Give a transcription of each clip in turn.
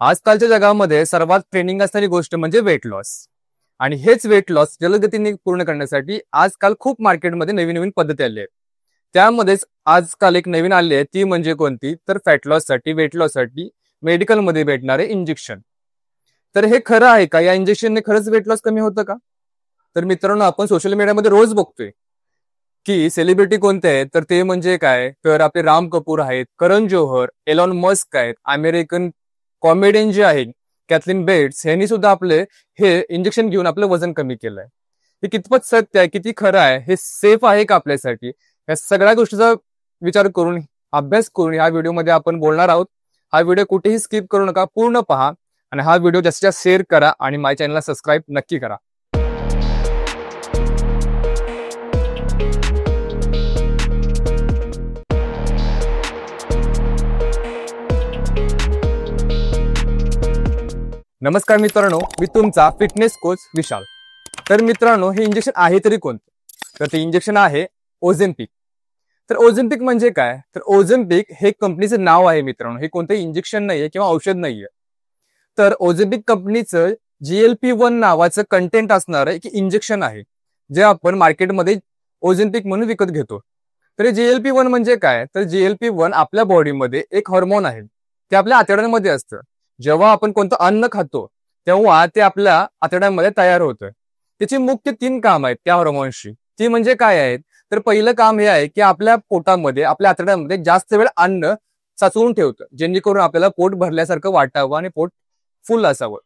आजकालच्या जगामध्ये सर्वात ट्रेंडिंग असणारी गोष्ट म्हणजे वेट लॉस. आणि हेच वेट लॉस जलदगतीने पूर्ण करण्यासाठी आजकाल खूप मार्केटमध्ये नवीन नवीन पद्धती आली आहेत. त्यामध्येच आजकाल एक नवीन आली आहे, ती म्हणजे कोणती तर फॅट लॉससाठी, वेट लॉससाठी मेडिकलमध्ये भेटणारे इंजेक्शन. तर हे खरं आहे का? या इंजेक्शनने खरंच वेट लॉस कमी होतं का? तर मित्रांनो, आपण सोशल मीडियामध्ये रोज बघतोय की सेलिब्रिटी कोणते आहेत, तर ते म्हणजे काय, तर आपले राम कपूर आहेत, करण जोहर, एलॉन मस्क आहेत, अमेरिकन कॉमेडियन जे आहेत कॅथलीन बेट्स, यांनी सुद्धा आपले हे इंजेक्शन घेऊन आपलं वजन कमी केलंय. हे कितपत सत्य आहे, किती खरं आहे, हे सेफ आहे का आपल्यासाठी, या सगळ्या गोष्टीचा विचार करून, अभ्यास करून ह्या व्हिडिओमध्ये आपण बोलणार आहोत. हा व्हिडिओ कुठेही स्किप करू नका, पूर्ण पहा आणि हा व्हिडिओ जास्तीत जास्त शेअर करा आणि माझ्या चॅनलला सबस्क्राईब नक्की करा. नमस्कार मित्रांनो, मी तुमचा फिटनेस कोच विशाल. तर मित्रांनो, हे इंजेक्शन आहे तरी कोणतं? तर ते इंजेक्शन आहे ओझेम्पिक. तर ओझेम्पिक म्हणजे काय? तर ओझेम्पिक हे कंपनीचं नाव आहे मित्रांनो, हे कोणतं इंजेक्शन नाहीये किंवा औषध नाहीये. तर ओझेम्पिक कंपनीचं GLP-1 नावाचं कंटेंट असणार आहे की इंजेक्शन आहे, जे आपण मार्केटमध्ये ओझेम्पिक म्हणून विकत घेतो. तर GLP-1 म्हणजे काय? तर GLP-1 आपल्या बॉडीमध्ये एक हॉर्मोन आहे, ते आपल्या आतड्यांमध्ये असतं. जेव्हा आपण कोणतं अन्न खातो तेव्हा ते आपल्या आतड्यांमध्ये तयार होतं. त्याची मुख्य 3 काम आहेत त्या हॉर्मोन्सची. ती म्हणजे काय आहेत? तर पहिलं काम हे आहे की आपल्या पोटामध्ये, आपल्या आतड्यांमध्ये जास्त वेळ अन्न साचवून ठेवतं, जेणेकरून आपल्याला पोट भरल्यासारखं वाटावं आणि पोट फुल असावं.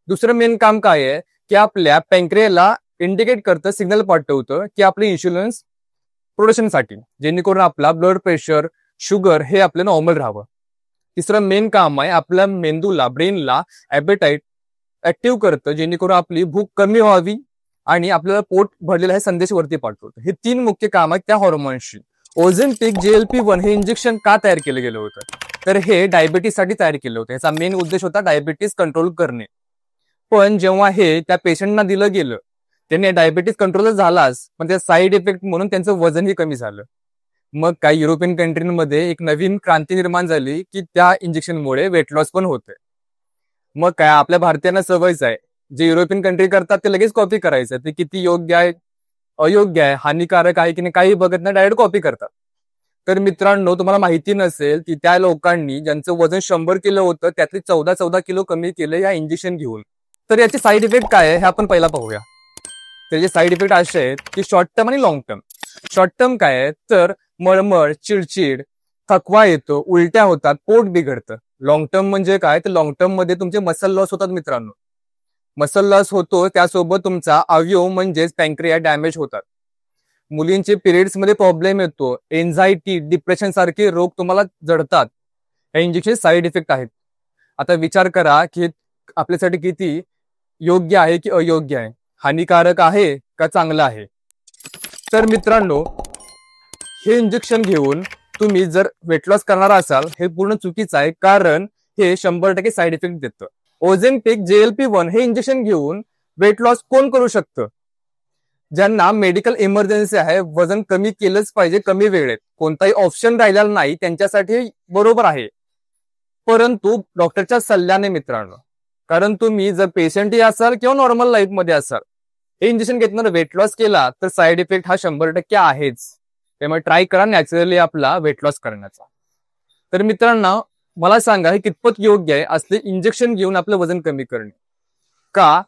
दुसरं मेन काम काय आहे की आपल्या पॅन्क्रियाला इंडिकेट करतं, सिग्नल पाठवतं की आपलं इन्शुलिन प्रोडक्शनसाठी, जेणेकरून आपला ब्लड प्रेशर, शुगर हे आपलं नॉर्मल राहावं. तिसरं मेन काम आहे आपल्या मेंदूला, ब्रेनला ॲपेटाईट ऍक्टिव्ह करतं, जेणेकरून आपली भूक कमी व्हावी आणि आपल्याला पोट भरलेला हे संदेश वरती पाठवतं. हे 3 मुख्य काम आहेत त्या हॉर्मोन्सची. ओझेम्पिक GLP-1 हे इंजेक्शन का तयार केलं गेलं होतं? तर हे डायबिटीससाठी तयार केलं होतं. याचा मेन उद्देश होता डायबिटीस कंट्रोल करणे. पण जेव्हा हे त्या पेशंटना दिलं गेलं, त्यांनी डायबिटीस कंट्रोल झालाच, पण त्या साईड इफेक्ट म्हणून त्यांचं वजनही कमी झालं. मग काही युरोपियन कंट्रीमध्ये एक नवीन क्रांती निर्माण झाली की त्या इंजेक्शनमुळे वेट लॉस पण होतंय. मग काय, आपल्या भारतीयांना सवयच आहे, जे युरोपियन कंट्री करतात ते लगेच कॉपी करायचं. ते किती योग्य आहे, अयोग्य आहे, हानिकारक आहे की नाही काही बघत नाही, डायरेक्ट कॉपी करतात. तर मित्रांनो, तुम्हाला माहिती नसेल की त्या लोकांनी ज्यांचं वजन 100 किलो होतं त्यातली 14 किलो कमी केलं या इंजेक्शन घेऊन. तर याचे साईड इफेक्ट काय आहे हे आपण पहिला पाहूया. त्याचे साईड इफेक्ट असे आहेत की शॉर्ट टर्म आणि लॉंग टर्म. शॉर्ट टर्म काय आहे तर मळमळ, चिडचिड, थकवा येतो, उलट्या होतात, पोट बिघडतं. लॉंग टर्म म्हणजे काय? तर लॉंग टर्म मध्ये तुमचे मसल लॉस होतात मित्रांनो. मसल लॉस होतो, त्यासोबत तुमचा अवयव म्हणजेच पॅन्क्रिया डॅमेज होतात. मुलींचे पिरियड्स मध्ये प्रॉब्लेम येतो, एन्झायटी, डिप्रेशन सारखे रोग तुम्हाला जडतात. या इंजेक्शन साईड इफेक्ट आहेत. आता विचार करा की आपल्यासाठी किती योग्य आहे की अयोग्य आहे, हानिकारक आहे का चांगलं आहे. तर मित्रांनो, हे इंजेक्शन घेऊन तुम्ही जर वेट लॉस करणार असाल, हे पूर्ण चुकीचं आहे, कारण हे 100% साईड इफेक्ट देतं. ओझेम्पिक GLP-1 हे इंजेक्शन घेऊन वेट लॉस कोण करू शकतं? ज्यांना मेडिकल इमर्जन्सी आहे, वजन कमी केलंच पाहिजे कमी वेळेत, कोणताही ऑप्शन राहिलेला नाही, त्यांच्यासाठी बरोबर आहे, परंतु डॉक्टरच्या सल्ल्याने मित्रांनो. कारण तुम्ही जर पेशंटही असाल किंवा नॉर्मल लाईफ मध्ये असाल, हे इंजेक्शन घेतल्यावर वेट लॉस केला तर साईड इफेक्ट हा 100% आहेच. त्यामुळे ट्राय करा नॅचरली आपला वेट लॉस करण्याचा. तर मित्रांनो, मला सांगा, हे कितपत योग्य आहे असले इंजेक्शन घेऊन आपलं वजन कमी करणे? का?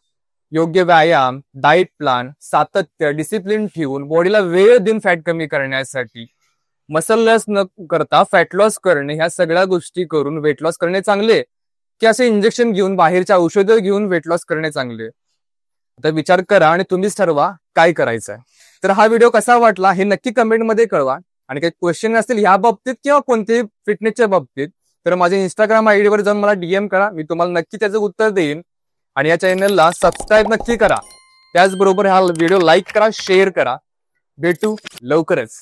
योग्य व्यायाम, डाएट प्लॅन, सातत्य, डिसिप्लिन ठेवून बॉडीला वेळ देऊन फॅट कमी करण्यासाठी, मसल लॉस न करता फॅट लॉस करणे, ह्या सगळ्या गोष्टी करून वेट लॉस करणे चांगले, की असे इंजेक्शन घेऊन, बाहेरच्या औषधं घेऊन वेट लॉस करणे चांगले? तर विचार करा आणि तुम्हीच ठरवा काय करायचं आहे. तर हा व्हिडिओ कसा वाटला हे नक्की कमेंटमध्ये कळवा. आणि काही क्वेश्चन असतील या बाबतीत किंवा कोणत्याही फिटनेसच्या बाबतीत, तर माझ्या इंस्टाग्राम आयडी वर जाऊन मला DM करा, मी तुम्हाला नक्की त्याचं उत्तर देईन. आणि या चॅनलला सबस्क्राईब नक्की करा. त्याचबरोबर हा व्हिडिओ लाईक करा, शेअर करा. भेटू लवकरच.